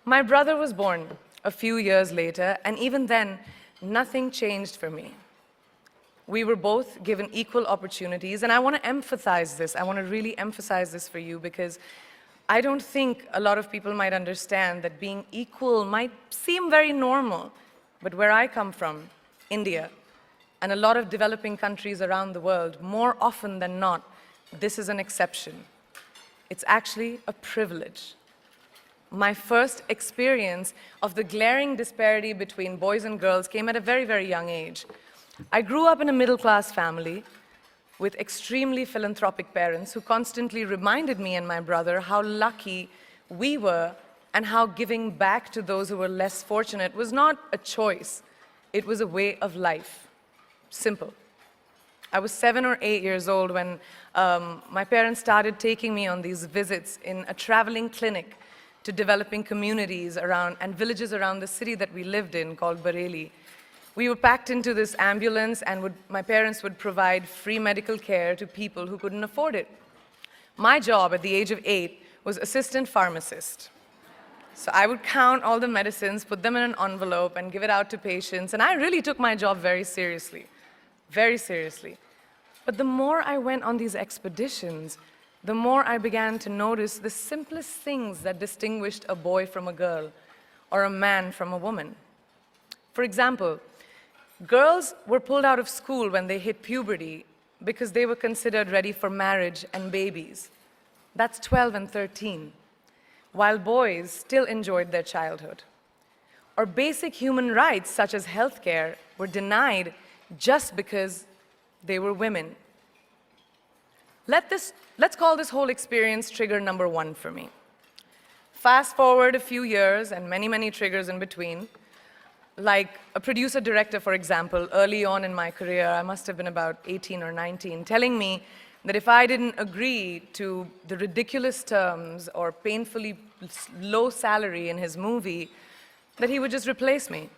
My brother was born a few years later, and even then, nothing changed for me. We were both given equal opportunities, and I want to emphasize this. I want to really emphasize this for you because I don't think a lot of people might understand that being equal might seem very normal, but where I come from, India, and a lot of developing countries around the world, more often than not, this is an exception. It's actually a privilege. My first experience of the glaring disparity between boys and girls came at a very, very young age. I grew up in a middle-class family with extremely philanthropic parents who constantly reminded me and my brother how lucky we were and how giving back to those who were less fortunate was not a choice, it was a way of life. Simple. I was 7 or 8 years old when my parents started taking me on these visits in a traveling clinic to developing communities around and villages around the city that we lived in called Bareilly. We were packed into this ambulance and my parents would provide free medical care to people who couldn't afford it. My job at the age of 8 was assistant pharmacist. So I would count all the medicines, put them in an envelope and give it out to patients, and I really took my job very seriously, very seriously. But the more I went on these expeditions, the more I began to notice the simplest things that distinguished a boy from a girl or a man from a woman. For example, girls were pulled out of school when they hit puberty because they were considered ready for marriage and babies. That's 12 and 13, while boys still enjoyed their childhood. Or basic human rights such as healthcare were denied just because they were women. Let's call this whole experience trigger number 1 for me. Fast forward a few years and many, many triggers in between. Like a producer-director, for example, early on in my career, I must have been about 18 or 19, telling me that if I didn't agree to the ridiculous terms or painfully low salary in his movie, that he would just replace me,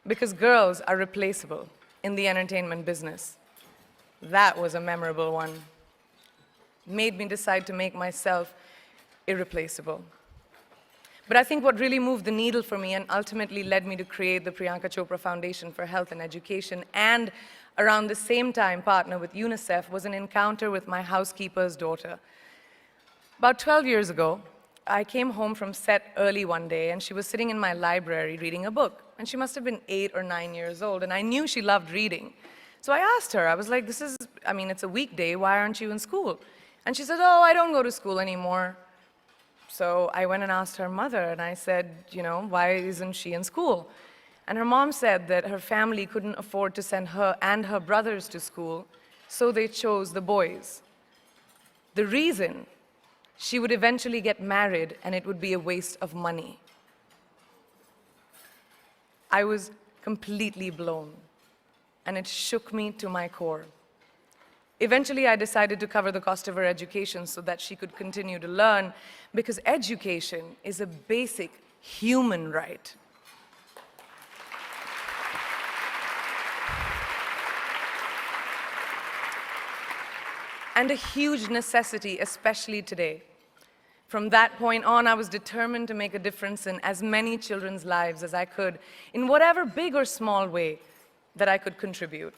because girls are replaceable in the entertainment business. That was a memorable one. Made me decide to make myself irreplaceable. But I think what really moved the needle for me and ultimately led me to create the Priyanka Chopra Foundation for Health and Education and around the same time partner with UNICEF was an encounter with my housekeeper's daughter. About 12 years ago, I came home from set early one day and she was sitting in my library reading a book. And she must have been 8 or 9 years old and I knew she loved reading. So I asked her, I was like, it's a weekday, why aren't you in school? And she said, oh, I don't go to school anymore. So I went and asked her mother, and I said, why isn't she in school? And her mom said that her family couldn't afford to send her and her brothers to school, so they chose the boys. The reason, she would eventually get married, and it would be a waste of money. I was completely blown, and it shook me to my core. Eventually, I decided to cover the cost of her education so that she could continue to learn, because education is a basic human right. And a huge necessity, especially today. From that point on, I was determined to make a difference in as many children's lives as I could, in whatever big or small way that I could contribute.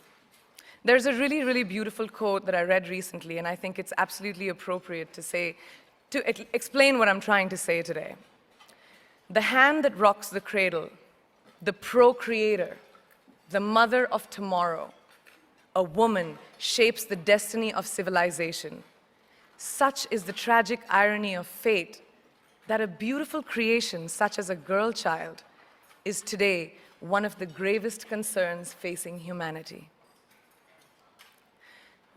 There's a really, really beautiful quote that I read recently, and I think it's absolutely appropriate to explain what I'm trying to say today. The hand that rocks the cradle, the procreator, the mother of tomorrow, a woman shapes the destiny of civilization. Such is the tragic irony of fate that a beautiful creation such as a girl child is today one of the gravest concerns facing humanity.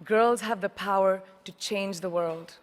Girls have the power to change the world.